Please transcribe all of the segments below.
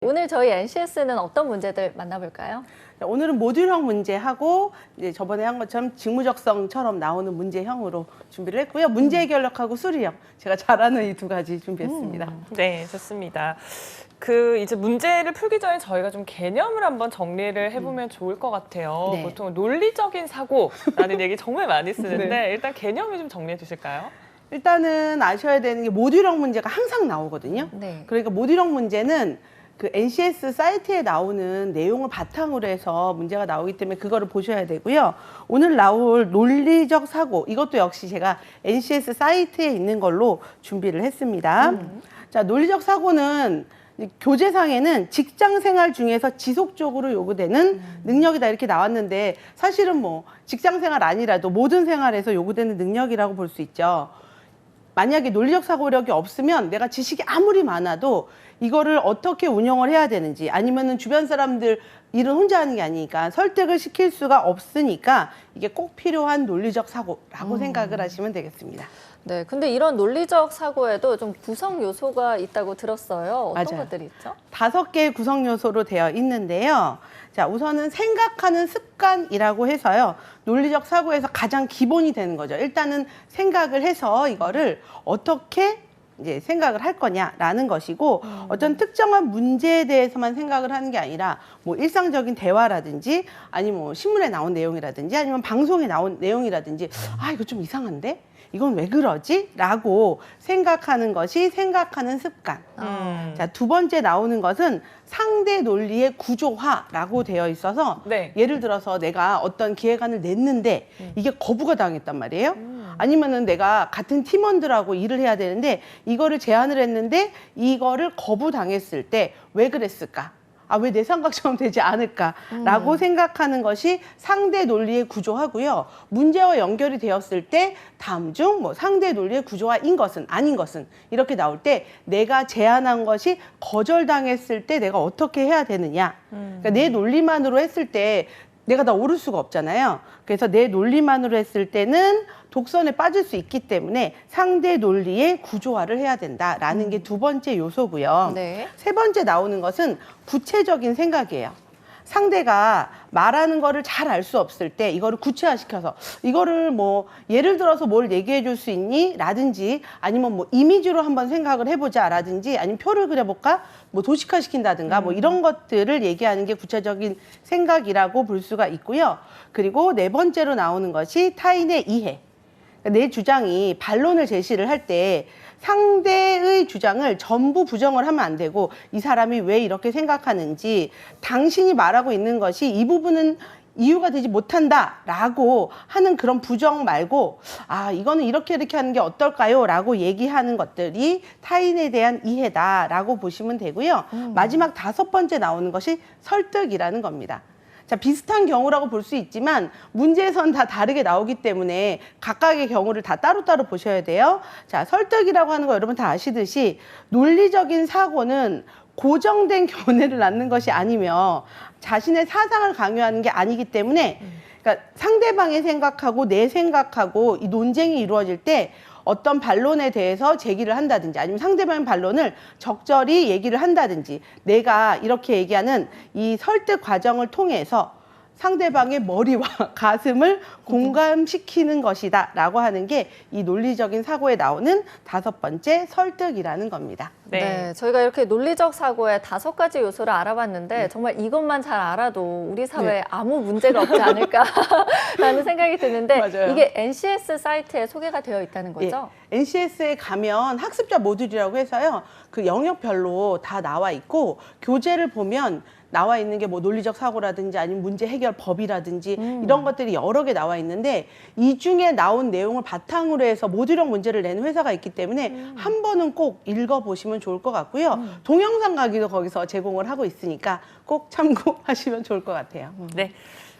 오늘 저희 NCS는 어떤 문제들 만나볼까요? 오늘은 모듈형 문제하고 이제 저번에 한 것처럼 직무적성처럼 나오는 문제형으로 준비를 했고요. 문제 해결력하고 수리형 제가 잘하는 이 두 가지 준비했습니다. 네, 좋습니다. 이제 문제를 풀기 전에 저희가 좀 개념을 한번 정리를 해보면 좋을 것 같아요. 네. 보통 논리적인 사고라는 얘기 정말 많이 쓰는데 네. 일단 개념을 좀 정리해 주실까요? 일단은 아셔야 되는 게 모듈형 문제가 항상 나오거든요. 네. 그러니까 모듈형 문제는 그 NCS 사이트에 나오는 내용을 바탕으로 해서 문제가 나오기 때문에 그거를 보셔야 되고요. 오늘 나올 논리적 사고, 이것도 역시 제가 NCS 사이트에 있는 걸로 준비를 했습니다. 자, 논리적 사고는 교재상에는 직장 생활 중에서 지속적으로 요구되는 능력이다 이렇게 나왔는데 사실은 뭐 직장 생활 아니라도 모든 생활에서 요구되는 능력이라고 볼 수 있죠. 만약에 논리적 사고력이 없으면 내가 지식이 아무리 많아도 이거를 어떻게 운영을 해야 되는지 아니면은 주변 사람들 일은 혼자 하는 게 아니니까 설득을 시킬 수가 없으니까 이게 꼭 필요한 논리적 사고라고 생각을 하시면 되겠습니다. 네, 근데 이런 논리적 사고에도 좀 구성 요소가 있다고 들었어요. 어떤 맞아요. 것들이 있죠? 5개의 구성 요소로 되어 있는데요. 자, 우선은 생각하는 습관이라고 해서요. 논리적 사고에서 가장 기본이 되는 거죠. 일단은 생각을 해서 이거를 어떻게 이제 생각을 할 거냐라는 것이고 어떤 특정한 문제에 대해서만 생각을 하는 게 아니라 뭐 일상적인 대화라든지 아니면 뭐 신문에 나온 내용이라든지 아니면 방송에 나온 내용이라든지 아, 이거 좀 이상한데? 이건 왜 그러지? 라고 생각하는 것이 생각하는 습관. 자, 두 번째 나오는 것은 상대 논리의 구조화라고 되어 있어서 네. 예를 들어서 내가 어떤 기획안을 냈는데 이게 거부가 당했단 말이에요. 아니면은 내가 같은 팀원들하고 일을 해야 되는데 이거를 제안을 했는데 이거를 거부당했을 때 왜 그랬을까? 아, 왜 내 생각처럼 되지 않을까라고 생각하는 것이 상대 논리의 구조화고요. 문제와 연결이 되었을 때 다음 중 뭐 상대 논리의 구조화인 것은 아닌 것은 이렇게 나올 때 내가 제안한 것이 거절당했을 때 내가 어떻게 해야 되느냐. 그러니까 내 논리만으로 했을 때 내가 다 옳을 수가 없잖아요. 그래서 내 논리만으로 했을 때는 독선에 빠질 수 있기 때문에 상대 논리의 구조화를 해야 된다라는 게 두 번째 요소고요. 네. 세 번째 나오는 것은 구체적인 생각이에요. 상대가 말하는 거를 잘 알 수 없을 때 이거를 구체화시켜서 이거를 뭐 예를 들어서 뭘 얘기해 줄 수 있니? 라든지 아니면 뭐 이미지로 한번 생각을 해보자 라든지 아니면 표를 그려볼까? 뭐 도식화 시킨다든가 뭐 이런 것들을 얘기하는 게 구체적인 생각이라고 볼 수가 있고요. 그리고 네 번째로 나오는 것이 타인의 이해. 내 주장이 반론을 제시를 할 때 상대의 주장을 전부 부정을 하면 안 되고 이 사람이 왜 이렇게 생각하는지 당신이 말하고 있는 것이 이 부분은 이유가 되지 못한다라고 하는 그런 부정 말고 아, 이거는 이렇게 하는 게 어떨까요? 라고 얘기하는 것들이 타인에 대한 이해다라고 보시면 되고요. 마지막 5번째 나오는 것이 설득이라는 겁니다. 자, 비슷한 경우라고 볼 수 있지만 문제에선 다 다르게 나오기 때문에 각각의 경우를 다 따로따로 보셔야 돼요. 자, 설득이라고 하는 거 여러분 다 아시듯이 논리적인 사고는 고정된 견해를 낳는 것이 아니며 자신의 사상을 강요하는 게 아니기 때문에 그러니까 상대방의 생각하고 내 생각하고 이 논쟁이 이루어질 때 어떤 반론에 대해서 제기를 한다든지 아니면 상대방의 반론을 적절히 얘기를 한다든지 내가 이렇게 얘기하는 이 설득 과정을 통해서 상대방의 머리와 가슴을 공감시키는 것이다 라고 하는 게 이 논리적인 사고에 나오는 5번째 설득이라는 겁니다. 네. 저희가 이렇게 논리적 사고의 5가지 요소를 알아봤는데 정말 이것만 잘 알아도 우리 사회에 네. 아무 문제가 없지 않을까라는 생각이 드는데 맞아요. 이게 NCS 사이트에 소개가 되어 있다는 거죠? 예, NCS에 가면 학습자 모듈이라고 해서요. 그 영역별로 다 나와 있고 교재를 보면 나와 있는 게 뭐 논리적 사고라든지 아니면 문제 해결 법이라든지 이런 것들이 여러 개 나와 있는데 이 중에 나온 내용을 바탕으로 해서 모듈형 문제를 내는 회사가 있기 때문에 한 번은 꼭 읽어보시면 좋을 것 같고요. 동영상 강의도 거기서 제공을 하고 있으니까 꼭 참고하시면 좋을 것 같아요. 네.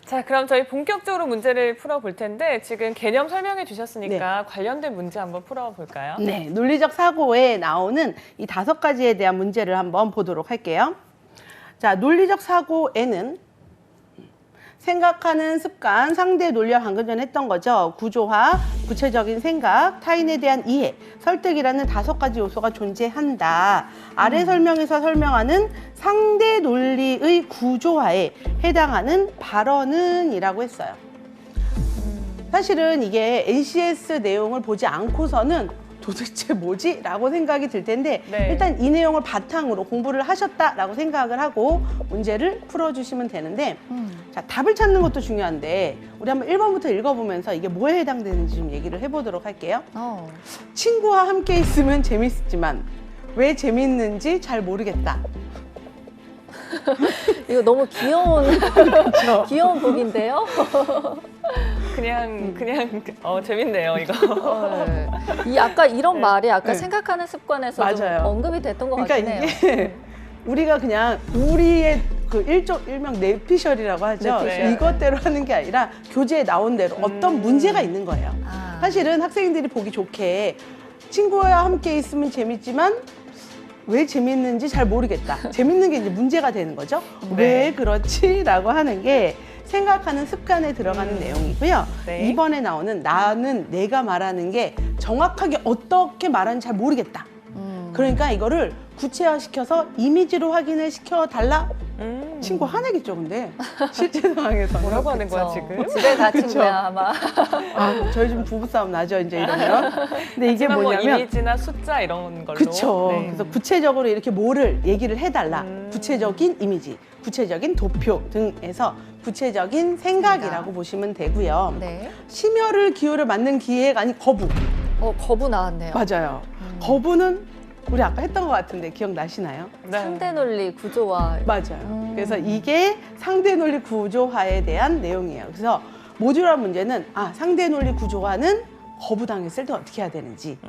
자, 그럼 저희 본격적으로 문제를 풀어볼 텐데 지금 개념 설명해 주셨으니까 관련된 문제 한번 풀어볼까요? 네, 논리적 사고에 나오는 이 5가지에 대한 문제를 한번 보도록 할게요. 자, 논리적 사고에는 생각하는 습관, 상대 논리와 방금 전에 했던 거죠. 구조화, 구체적인 생각, 타인에 대한 이해, 설득이라는 5가지 요소가 존재한다. 아래 설명에서 설명하는 상대 논리의 구조화에 해당하는 발언은 이라고 했어요. 사실은 이게 NCS 내용을 보지 않고서는 도대체 뭐지? 라고 생각이 들 텐데 네. 일단 이 내용을 바탕으로 공부를 하셨다라고 생각을 하고 문제를 풀어주시면 되는데 자, 답을 찾는 것도 중요한데 우리 한번 1번부터 읽어보면서 이게 뭐에 해당되는지 좀 얘기를 해보도록 할게요. 친구와 함께 있으면 재밌지만 왜 재밌는지 잘 모르겠다. 이거 너무 귀여운 귀여운 곡인데요. 그냥 재밌네요 이거. 네. 이 아까 이런 말이 아까 네. 생각하는 습관에서 좀 맞아요. 언급이 됐던 것 그러니까 같긴 해요. 이게 우리가 그냥 우리의 그 일명 뇌피셜이라고 하죠. 뇌피셜. 이것대로 하는 게 아니라 교재에 나온 대로 어떤 문제가 있는 거예요. 아. 사실은 학생들이 보기 좋게 친구와 함께 있으면 재밌지만 왜 재밌는지 잘 모르겠다. 재밌는 게 이제 문제가 되는 거죠. 네. 왜 그렇지? 라고 하는 게 생각하는 습관에 들어가는 내용이고요. 네. 2번에 나오는 나는 내가 말하는 게 정확하게 어떻게 말하는지 잘 모르겠다. 그러니까 이거를 구체화시켜서 이미지로 확인을 시켜달라? 친구 화내겠죠, 근데. 실제 상황에서. 뭐라고 하는 거야 그쵸. 지금? 집에 다 그쵸. 친구야 아마. 아, 저희 좀 부부싸움 나죠, 이제 이러면. 근데 이게 하지만 뭐 뭐냐면. 이미지나 숫자 이런 걸로. 그쵸. 네. 그래서 구체적으로 이렇게 뭐를 얘기를 해달라. 구체적인 이미지, 구체적인 도표 등에서 구체적인 생각이라고 생각. 보시면 되고요. 네. 심혈을 기울여 맞는 기회가 아닌 거부. 거부 나왔네요. 맞아요. 거부는 우리 아까 했던 것 같은데 기억나시나요? 네. 상대 논리 구조화. 맞아요. 그래서 이게 상대 논리 구조화에 대한 내용이에요. 그래서 모듈화 문제는 상대 논리 구조화는 거부당했을 때 어떻게 해야 되는지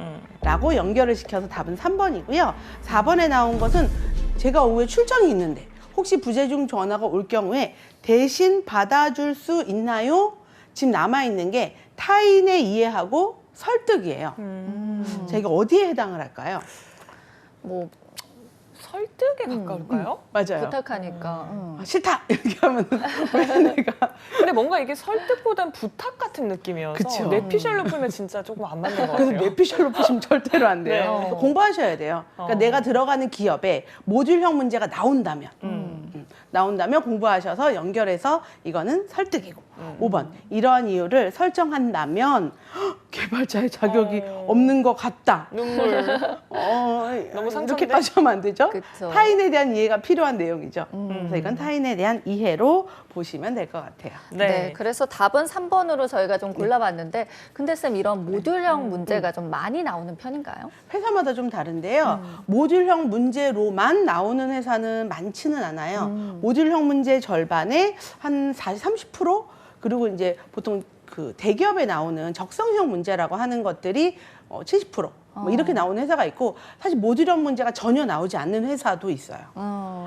라고 연결을 시켜서 답은 3번이고요. 4번에 나온 것은 제가 오후에 출장이 있는데 혹시 부재중 전화가 올 경우에 대신 받아줄 수 있나요? 지금 남아있는 게 타인의 이해하고 설득이에요. 자, 이게 어디에 해당을 할까요? 뭐 설득에 가까울까요? 맞아요. 부탁하니까. 싫다! 이렇게 하면 왜 내가 근데 뭔가 이게 설득보단 부탁 같은 느낌이어서 그쵸. 뇌피셜로 풀면 진짜 조금 안 맞는 것 그래서 같아요. 뇌피셜로 푸시면 절대로 안 돼요. 네. 그래서 공부하셔야 돼요. 그러니까 내가 들어가는 기업에 모듈형 문제가 나온다면 나온다면 공부하셔서 연결해서 이거는 설득이고 5번 이러한 이유를 설정한다면 개발자의 자격이 없는 것 같다. 눈물. 너무 상처인데? 이렇게까지 하면 안 되죠? 그쵸. 타인에 대한 이해가 필요한 내용이죠. 그래서 이건 타인에 대한 이해로 보시면 될 것 같아요. 네. 그래서 답은 3번으로 저희가 좀 골라봤는데, 근데 쌤 이런 모듈형 문제가 좀 많이 나오는 편인가요? 회사마다 좀 다른데요. 모듈형 문제로만 나오는 회사는 많지는 않아요. 모듈형 문제 절반에 한 40, 30%? 그리고 이제 보통 그 대기업에 나오는 적성형 문제라고 하는 것들이 70%. 뭐 이렇게 나오는 회사가 있고 사실 모듈형 문제가 전혀 나오지 않는 회사도 있어요.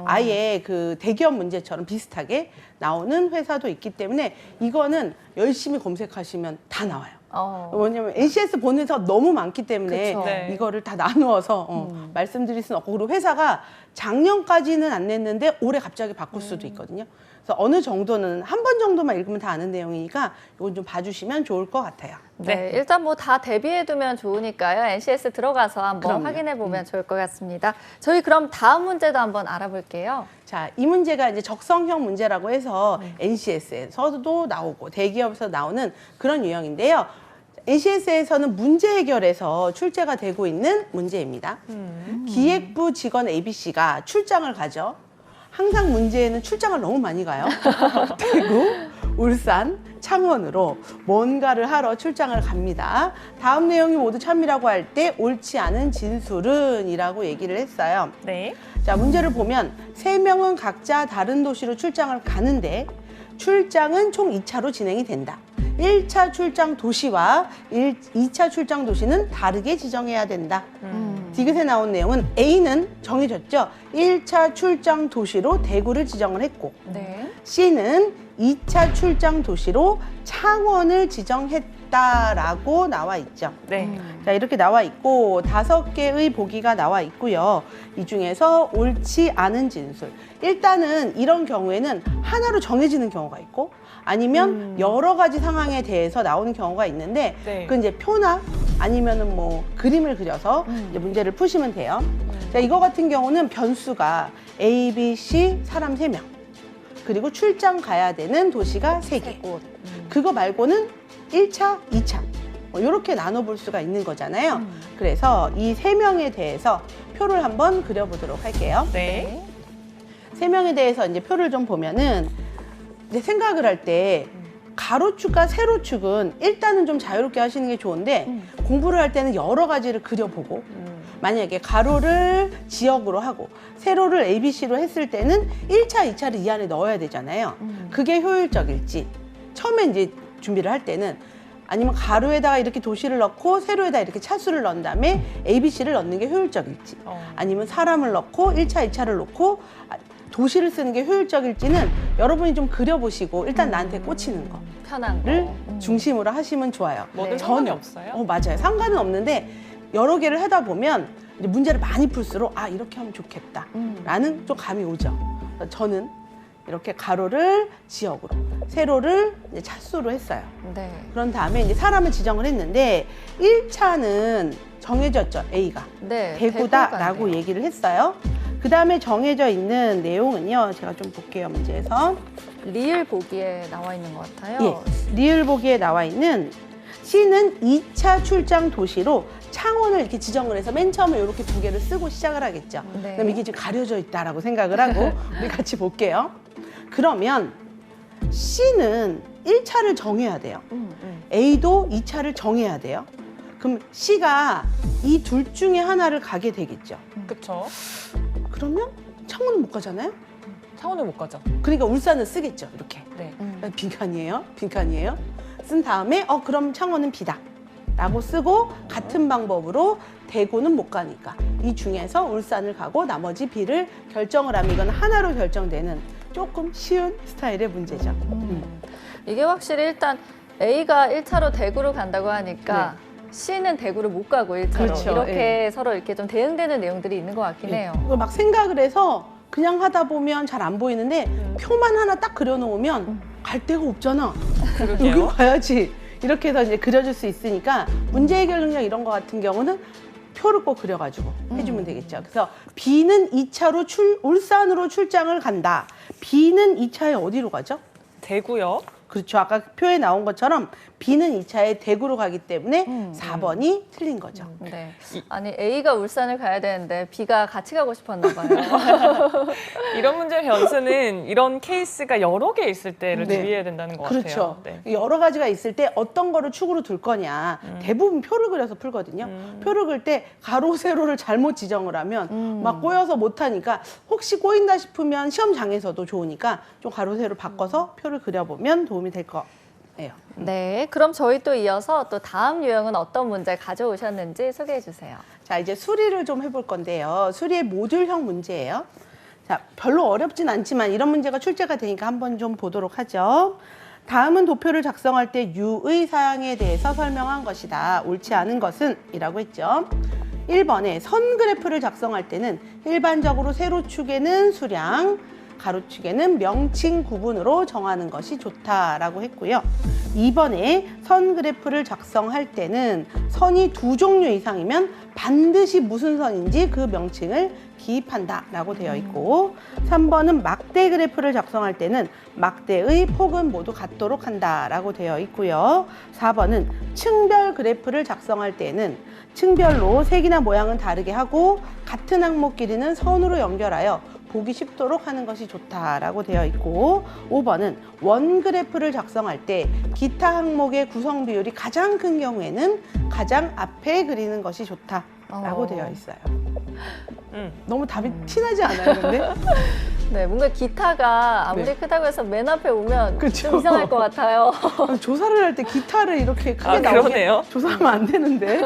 아예 그 대기업 문제처럼 비슷하게 나오는 회사도 있기 때문에 이거는 열심히 검색하시면 다 나와요. 왜냐면 NCS 보는 회사가 너무 많기 때문에 그쵸. 네. 이거를 다 나누어서 말씀드릴 수는 없고 그리고 회사가 작년까지는 안 냈는데 올해 갑자기 바꿀 수도 있거든요. 그래서 어느 정도는 한 번 정도만 읽으면 다 아는 내용이니까 이건 좀 봐주시면 좋을 것 같아요. 네, 일단 뭐 다 대비해두면 좋으니까요. NCS 들어가서 한번 그럼요. 확인해보면 좋을 것 같습니다. 저희 그럼 다음 문제도 한번 알아볼게요. 자, 이 문제가 이제 적성형 문제라고 해서 NCS에서도 나오고 대기업에서 나오는 그런 유형인데요. NCS에서는 문제 해결에서 출제가 되고 있는 문제입니다. 기획부 직원 ABC가 출장을 가죠. 항상 문제에는 출장을 너무 많이 가요. 대구, 울산, 창원으로 뭔가를 하러 출장을 갑니다. 다음 내용이 모두 참이라고 할 때 옳지 않은 진술은 이라고 얘기를 했어요. 네. 자, 문제를 보면 3명은 각자 다른 도시로 출장을 가는데 출장은 총 2차로 진행이 된다. 1차 출장 도시와 2차 출장 도시는 다르게 지정해야 된다. 디귿에 나온 내용은 A는 정해졌죠. 1차 출장 도시로 대구를 지정을 했고 네. C는 2차 출장 도시로 창원을 지정했다. 있다라고 나와 있죠. 네. 자, 이렇게 나와 있고 5개의 보기가 나와 있고요. 이 중에서 옳지 않은 진술. 일단은 이런 경우에는 하나로 정해지는 경우가 있고 아니면 여러 가지 상황에 대해서 나오는 경우가 있는데 네. 그 이제 표나 아니면은 뭐 그림을 그려서 이제 문제를 푸시면 돼요. 자, 이거 같은 경우는 변수가 A, B, C 사람 3명. 그리고 출장 가야 되는 도시가 3개. 곳. 그거 말고는 1차, 2차. 뭐 이렇게 나눠볼 수가 있는 거잖아요. 그래서 이 3명에 대해서 표를 한번 그려보도록 할게요. 네. 3명에 대해서 이제 표를 좀 보면은 이제 생각을 할 때 가로축과 세로축은 일단은 좀 자유롭게 하시는 게 좋은데 공부를 할 때는 여러 가지를 그려보고 만약에 가로를 지역으로 하고 세로를 ABC로 했을 때는 1차, 2차를 이 안에 넣어야 되잖아요. 그게 효율적일지 처음에 이제 준비를 할 때는 아니면 가로에다가 이렇게 도시를 넣고 세로에다 이렇게 차수를 넣은 다음에 ABC를 넣는 게 효율적일지 아니면 사람을 넣고 1차, 2차를 넣고 도시를 쓰는 게 효율적일지는 여러분이 좀 그려보시고 일단 나한테 꽂히는 편한 거를 거. 중심으로 하시면 좋아요. 뭐든 네. 상관이 없어요? 맞아요. 상관은 없는데 여러 개를 하다 보면 이제 문제를 많이 풀수록 아 이렇게 하면 좋겠다 라는 좀 감이 오죠. 그래서 저는 이렇게 가로를 지역으로 세로를 이제 차수로 했어요. 네. 그런 다음에 이제 사람을 지정을 했는데 1차는 정해졌죠. A가 네. 대구다라고 대구가 얘기를 했어요. 그 다음에 정해져 있는 내용은요. 제가 좀 볼게요. 문제에서. 리을 보기에 나와 있는 것 같아요. 예, 리을 보기에 나와 있는 C는 2차 출장 도시로 창원을 이렇게 지정을 해서 맨 처음에 이렇게 2개를 쓰고 시작을 하겠죠. 네. 그럼 이게 지금 가려져 있다라고 생각을 하고 우리 같이 볼게요. 그러면 C는 1차를 정해야 돼요. A도 2차를 정해야 돼요. 그럼 C가 이 둘 중에 하나를 가게 되겠죠. 그쵸. 그러면 창원은 못 가잖아요. 창원을 못 가죠. 그러니까 울산을 쓰겠죠. 이렇게. 네. 빈칸이에요. 빈칸이에요. 쓴 다음에 그럼 창원은 B다 라고 쓰고 같은 방법으로 대구는 못 가니까 이 중에서 울산을 가고 나머지 B를 결정을 하면 이건 하나로 결정되는 조금 쉬운 스타일의 문제죠. 이게 확실히 일단 A가 1차로 대구를 간다고 하니까 C는 대구를 못 가고 1차로 그렇죠. 이렇게 서로 이렇게 좀 대응되는 내용들이 있는 것 같긴 해요. 이걸 막 생각을 해서 그냥 하다 보면 잘 안 보이는데 표만 하나 딱 그려놓으면 갈 데가 없잖아. 여기 그러게요. 가야지. 이렇게 해서 이제 그려줄 수 있으니까 문제 해결 능력 이런 거 같은 경우는 표를 꼭 그려가지고 해주면 되겠죠. 그래서 B는 2차로 울산으로 출장을 간다. B는 2차에 어디로 가죠? 대구요. 그렇죠. 아까 표에 나온 것처럼 B는 2차에 대구로 가기 때문에 4번이 틀린 거죠. 네. 아니 A가 울산을 가야 되는데 B가 같이 가고 싶었나 봐요. 이런 문제 변수는 이런 케이스가 여러 개 있을 때를 네. 주의해야 된다는 것 그렇죠. 같아요. 네. 여러 가지가 있을 때 어떤 거를 축으로 둘 거냐. 대부분 표를 그려서 풀거든요. 표를 그릴 때 가로, 세로를 잘못 지정을 하면 막 꼬여서 못하니까 혹시 꼬인다 싶으면 시험장에서도 좋으니까 좀 가로, 세로 바꿔서 표를 그려보면 도움이 될 거예요. 네. 그럼 저희 또 이어서 또 다음 유형은 어떤 문제 가져오셨는지 소개해 주세요. 자, 이제 수리를 좀 해볼 건데요. 수리의 모듈형 문제예요. 자, 별로 어렵진 않지만 이런 문제가 출제가 되니까 한번 좀 보도록 하죠. 다음은 도표를 작성할 때 유의 사항에 대해서 설명한 것이다. 옳지 않은 것은 이라고 했죠. 1번에 선 그래프를 작성할 때는 일반적으로 세로축에는 수량, 가로축에는 명칭 구분으로 정하는 것이 좋다라고 했고요. 2번에 선 그래프를 작성할 때는 선이 2종류 이상이면 반드시 무슨 선인지 그 명칭을 기입한다라고 되어 있고 3번은 막대 그래프를 작성할 때는 막대의 폭은 모두 같도록 한다라고 되어 있고요. 4번은 층별 그래프를 작성할 때는 층별로 색이나 모양은 다르게 하고 같은 항목 길이는 선으로 연결하여 보기 쉽도록 하는 것이 좋다라고 되어 있고 5번은 원 그래프를 작성할 때 기타 항목의 구성 비율이 가장 큰 경우에는 가장 앞에 그리는 것이 좋다라고 되어 있어요. 너무 답이 티나지 않아요, 근데? 네, 뭔가 기타가 아무리 네. 크다고 해서 맨 앞에 오면 그쵸. 좀 이상할 것 같아요. 조사를 할 때 기타를 이렇게 크게 그러네요. 나오게 조사하면 안 되는데.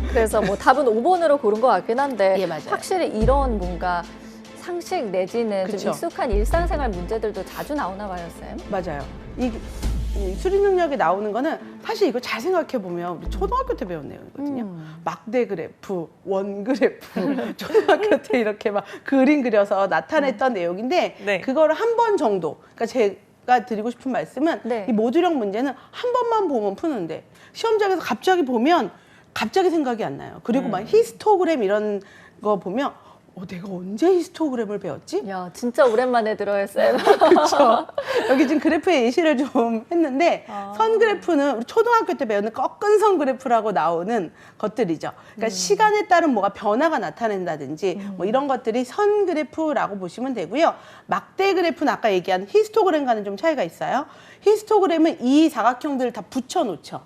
그래서 뭐 답은 5번으로 고른 것 같긴 한데 예, 맞아요. 확실히 이런 뭔가 상식 내지는 좀 그쵸. 익숙한 일상생활 문제들도 자주 나오나 봐요, 쌤. 맞아요. 이 수리 능력이 나오는 거는 사실 이거 잘 생각해 보면 우리 초등학교 때 배운 내용이거든요. 막대 그래프, 원 그래프, 초등학교 때 이렇게 막 그림 그려서 나타냈던 내용인데 네. 그거를 한 번 정도. 그러니까 제가 드리고 싶은 말씀은 네. 이 모듈형 문제는 한 번만 보면 푸는데 시험장에서 갑자기 보면 갑자기 생각이 안 나요. 그리고 막 히스토그램 이런 거 보면 내가 언제 히스토그램을 배웠지? 야, 진짜 오랜만에 들어요, 쌤. 그렇죠. 여기 지금 그래프의 예시를 좀 했는데 선 그래프는 우리 초등학교 때 배우는 꺾은 선 그래프라고 나오는 것들이죠. 그러니까 시간에 따른 뭐가 변화가 나타낸다든지 뭐 이런 것들이 선 그래프라고 보시면 되고요. 막대 그래프는 아까 얘기한 히스토그램과는 좀 차이가 있어요. 히스토그램은 이 사각형들을 다 붙여놓죠.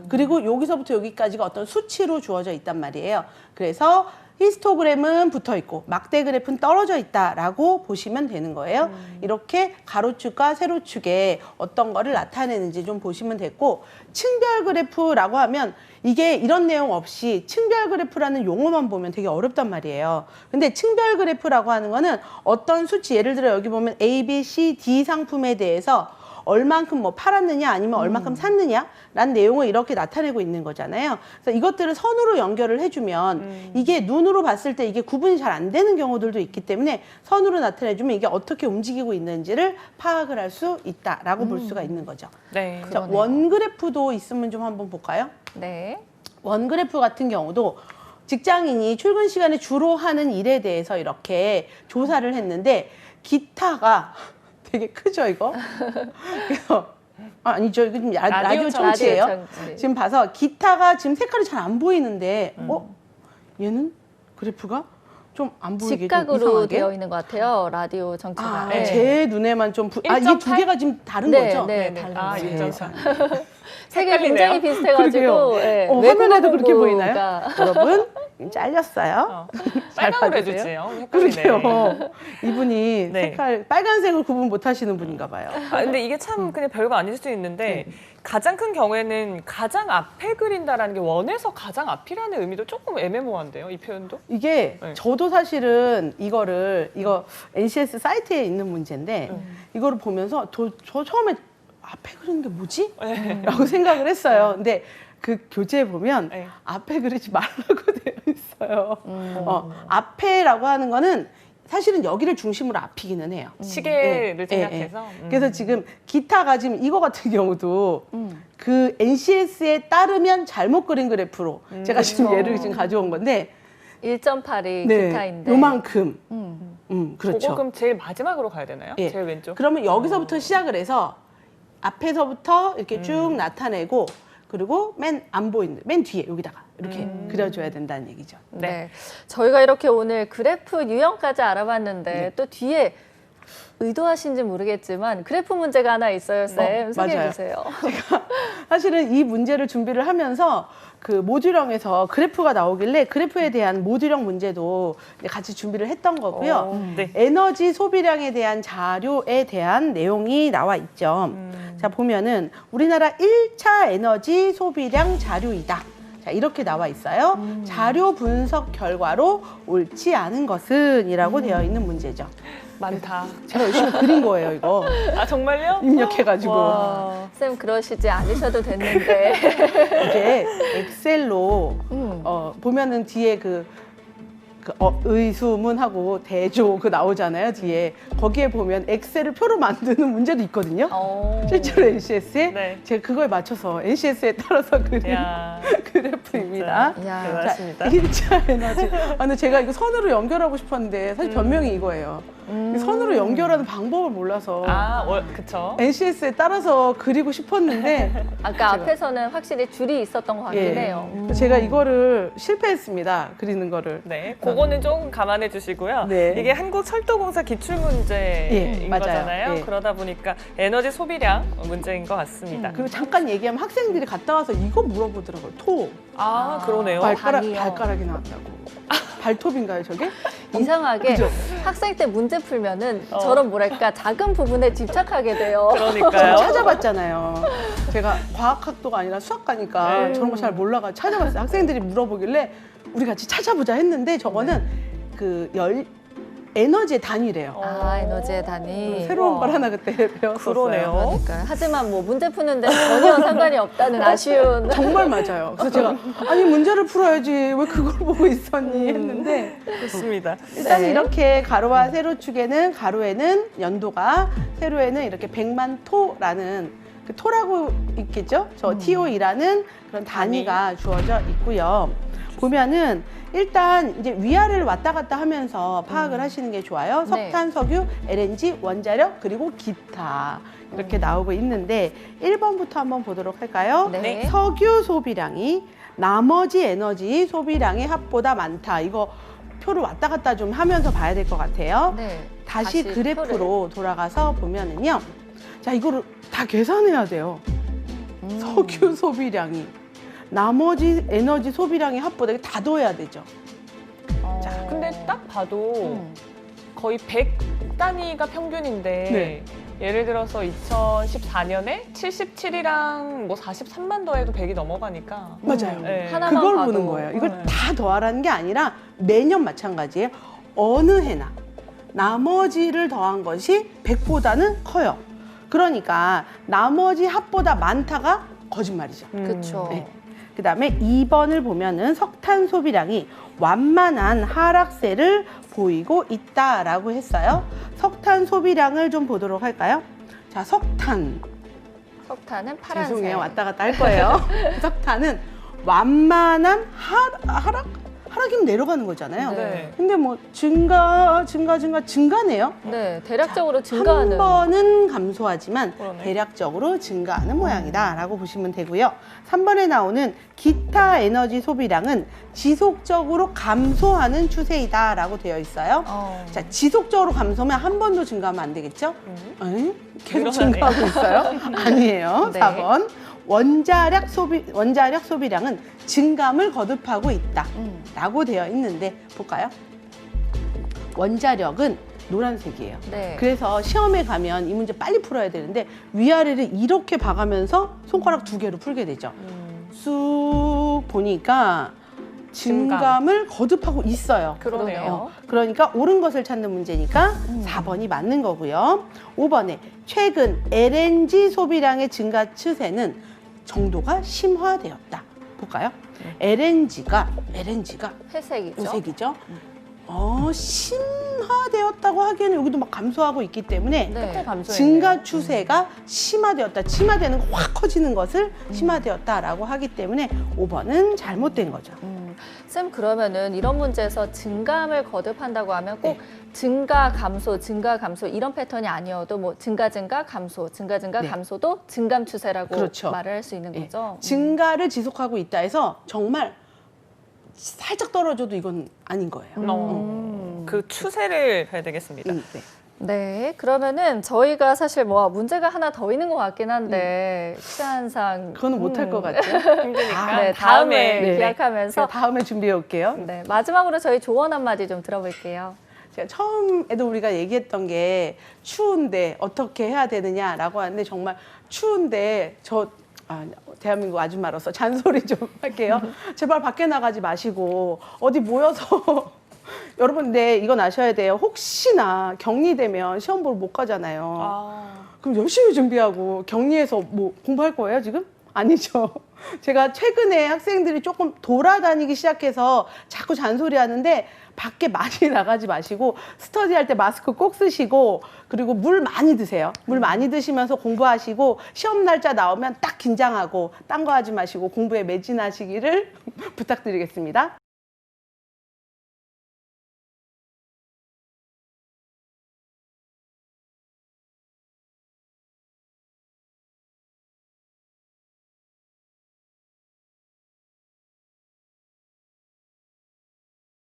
그리고 여기서부터 여기까지가 어떤 수치로 주어져 있단 말이에요. 그래서 히스토그램은 붙어 있고 막대 그래프는 떨어져 있다라고 보시면 되는 거예요. 이렇게 가로축과 세로축에 어떤 거를 나타내는지 좀 보시면 됐고, 층별 그래프라고 하면 이게 이런 내용 없이 층별 그래프라는 용어만 보면 되게 어렵단 말이에요. 근데 층별 그래프라고 하는 거는 어떤 수치, 예를 들어 여기 보면 A, B, C, D 상품에 대해서 얼만큼 뭐 팔았느냐 아니면 얼만큼 샀느냐라는 내용을 이렇게 나타내고 있는 거잖아요. 그래서 이것들을 선으로 연결을 해주면 이게 눈으로 봤을 때 이게 구분이 잘 안 되는 경우들도 있기 때문에 선으로 나타내주면 이게 어떻게 움직이고 있는지를 파악을 할 수 있다라고 볼 수가 있는 거죠. 네. 자, 그러네요. 원 그래프도 있으면 좀 한번 볼까요? 네. 원 그래프 같은 경우도 직장인이 출근 시간에 주로 하는 일에 대해서 이렇게 조사를 했는데 기타가 되게 크죠, 이거? 그래서 아니죠, 이거 지금 라디오 청취예요. 라디오 청취. 지금 봐서 기타가 지금 색깔이 잘 안 보이는데, 얘는 그래프가 좀 안 보이게 좀 직각으로 이상하게. 되어 있는 것 같아요, 라디오 정체가. 네. 제 눈에만 좀 이게 두 1.8? 개가 지금 다른 네, 거죠? 네, 네. 다른 아, 거죠. 1.4. 색이 헷갈리네요. 굉장히 비슷해가지고 그러게요. 예, 화면에도 그렇게 외국어 보이나요? 공부가- 여러분 잘렸어요. 빨강으로 봐주세요. 해주세요. 헷갈리네. 그러게요. 이분이 네. 색깔 빨간색을 구분 못하시는 분인가 봐요. 근데 이게 참 그냥 별거 아닐 수도 있는데 가장 큰 경우에는 가장 앞에 그린다라는 게 원에서 가장 앞이라는 의미도 조금 애매모호한데요, 이 표현도? 이게 네. 저도 사실은 이거 NCS 사이트에 있는 문제인데 이거를 보면서 저 처음에 앞에 그리는 게 뭐지? 라고 생각을 했어요. 근데 그 교재에 보면 네. 앞에 그리지 말라고 되어 있어요. 앞에라고 하는 거는 사실은 여기를 중심으로 앞이기는 해요. 시계를 예, 생각해서. 예. 그래서 지금 기타가 지금 이거 같은 경우도 그 NCS에 따르면 잘못 그린 그래프로 제가 지금 그렇죠. 얘를 지금 가져온 건데 1.8이 네, 기타인데 요만큼. 그렇죠. 그거 그럼 제일 마지막으로 가야 되나요? 예. 제일 왼쪽? 그러면 여기서부터 시작을 해서 앞에서부터 이렇게 쭉 나타내고 그리고 맨 안 보이는 맨 뒤에 여기다가 이렇게 그려줘야 된다는 얘기죠. 네. 저희가 이렇게 오늘 그래프 유형까지 알아봤는데 또 뒤에 의도하신지 모르겠지만 그래프 문제가 하나 있어요, 쌤. 소개해 맞아요. 주세요. 사실은 이 문제를 준비를 하면서 그 모듈형에서 그래프가 나오길래 그래프에 대한 모듈형 문제도 같이 준비를 했던 거고요. 네. 에너지 소비량에 대한 자료에 대한 내용이 나와 있죠. 자, 보면은 우리나라 1차 에너지 소비량 자료이다. 자, 이렇게 나와 있어요. 자료 분석 결과로 옳지 않은 것은 이라고 되어 있는 문제죠. 많다. 제가 열심히 그린 거예요, 이거. 아, 정말요? 입력해가지고. 와. 쌤 그러시지 않으셔도 됐는데. 이게 엑셀로 보면은 뒤에 의수문하고 대조 나오잖아요, 뒤에. 거기에 보면 엑셀을 표로 만드는 문제도 있거든요. 실제로 NCS에 네. 제가 그거에 맞춰서 NCS에 따라서 그린 야, 그래프입니다. 야. 대단하십니다. 1차 에너지. 근데 제가 이거 선으로 연결하고 싶었는데 사실 변명이 이거예요. 선으로 연결하는 방법을 몰라서 그쵸. NCS에 따라서 그리고 싶었는데 아까 앞에서는 확실히 줄이 있었던 것 같긴 해요. 제가 이거를 실패했습니다. 그리는 거를. 네, 그거는 조금 감안해 주시고요. 네. 이게 한국철도공사 기출문제인 예, 맞아요. 거잖아요. 예. 그러다 보니까 에너지 소비량 문제인 것 같습니다. 그리고 잠깐 얘기하면 학생들이 갔다 와서 이거 물어보더라고요. 토. 그러네요. 당이요. 발가락이 나왔다고. 발톱인가요, 저게? 이상하게 그죠? 학생 때 문제 풀면은 저런 뭐랄까 작은 부분에 집착하게 돼요. 그러니까요. 찾아봤잖아요. 제가 과학학도가 아니라 수학과니까 네. 저런 거 잘 몰라가 찾아봤어요. 학생들이 물어보길래 우리 같이 찾아보자 했는데 저거는 그 에너지의 단위래요. 아, 에너지의 단위. 새로운 와. 걸 하나 그때 배웠었어요. 그러네요. 그러니까 하지만 뭐 문제 푸는데 전혀 상관이 없다는 아쉬운. 정말 맞아요. 그래서 제가 아니 문제를 풀어야지 왜 그걸 보고 있었니 했는데 좋습니다. 일단 네. 이렇게 가로와 세로축에는 가로에는 연도가 세로에는 이렇게 백만토라는 그 토라고 있겠죠? 저 TO이라는 그런 단위가 주어져 있고요. 보면은 일단 이제 위아래를 왔다 갔다 하면서 파악을 하시는 게 좋아요. 네. 석탄, 석유, LNG, 원자력 그리고 기타 이렇게 나오고 있는데 1번부터 한번 보도록 할까요? 네. 석유 소비량이 나머지 에너지 소비량의 합보다 많다. 이거 표를 왔다 갔다 좀 하면서 봐야 될 것 같아요. 네. 다시 표를. 그래프로 돌아가서 보면은요. 자, 이거를 다 계산해야 돼요. 석유 소비량이 나머지 에너지 소비량의 합보다 이게 다 더해야 되죠. 자, 근데 딱 봐도 거의 100 단위가 평균인데 네. 예를 들어서 2014년에 77이랑 뭐 43만 더해도 100이 넘어가니까 맞아요. 네. 하나만 그걸 봐도. 보는 거예요. 이걸 네. 다 더하라는 게 아니라 매년 마찬가지예요. 어느 해나 나머지를 더한 것이 100보다는 커요. 그러니까 나머지 합보다 많다가 거짓말이죠. 그렇죠. 네. 그다음에 2번을 보면은 석탄 소비량이 완만한 하락세를 보이고 있다라고 했어요. 석탄 소비량을 좀 보도록 할까요? 자, 석탄은 석탄은 파란색. 죄송해요. 왔다 갔다 할 거예요. 석탄은 완만한 하락이면 내려가는 거잖아요. 네. 근데 뭐 증가네요. 네, 대략적으로 증가하는. 한 번은 감소하지만 그러네. 대략적으로 증가하는 모양이다라고 보시면 되고요. 3번에 나오는 기타 에너지 소비량은 지속적으로 감소하는 추세이다라고 되어 있어요. 자, 지속적으로 감소하면 한 번도 증가하면 안 되겠죠? 에이? 계속 늘어나네요. 증가하고 있어요? 아니에요. 네. 4번. 원자력 소비량은 증감을 거듭하고 있다. 라고 되어 있는데, 볼까요? 원자력은 노란색이에요. 네. 그래서 시험에 가면 이 문제 빨리 풀어야 되는데 위아래를 이렇게 봐가면서 손가락 2개로 풀게 되죠. 쑥 보니까 증감을 거듭하고 있어요. 그러네요. 그러니까 옳은 것을 찾는 문제니까 4번이 맞는 거고요. 5번에 최근 LNG 소비량의 증가 추세는 정도가 심화되었다. 볼까요? LNG가 회색이죠. 회색이죠. 심화되었다고 하기에는 여기도 막 감소하고 있기 때문에 네. 감소했네요. 증가 추세가 심화되었다. 심화되는 거 확 커지는 것을 심화되었다라고 하기 때문에 5번은 잘못된 거죠. 쌤, 그러면은 이런 문제에서 증감을 거듭한다고 하면 꼭 증가 감소 이런 패턴이 아니어도 뭐 증가 감소 네. 감소도 증감 추세라고 그렇죠. 말을 할 수 있는 예. 거죠. 증가를 지속하고 있다 해서 정말 살짝 떨어져도 이건 아닌 거예요. 그 추세를 봐야 되겠습니다. 네. 네, 그러면은 저희가 사실 뭐 문제가 하나 더 있는 것 같긴 한데 시간상 그거는 못할 것 같죠. 힘드니까 네, 다음에 네. 기약하면서 제가 다음에 준비해 올게요. 네, 마지막으로 저희 조언 한마디 좀 들어볼게요. 제가 처음에도 우리가 얘기했던 게 추운데 어떻게 해야 되느냐라고 하는데 정말 추운데 대한민국 아줌마로서 잔소리 좀 할게요. 제발 밖에 나가지 마시고 어디 모여서 여러분, 근데 이건 아셔야 돼요. 혹시나 격리되면 시험 보러 못 가잖아요. 그럼 열심히 준비하고 격리해서 뭐 공부할 거예요, 지금? 아니죠. 제가 최근에 학생들이 조금 돌아다니기 시작해서 자꾸 잔소리 하는데 밖에 많이 나가지 마시고 스터디할 때 마스크 꼭 쓰시고 그리고 물 많이 드세요. 물 많이 드시면서 공부하시고 시험 날짜 나오면 딱 긴장하고 딴 거 하지 마시고 공부에 매진하시기를 부탁드리겠습니다.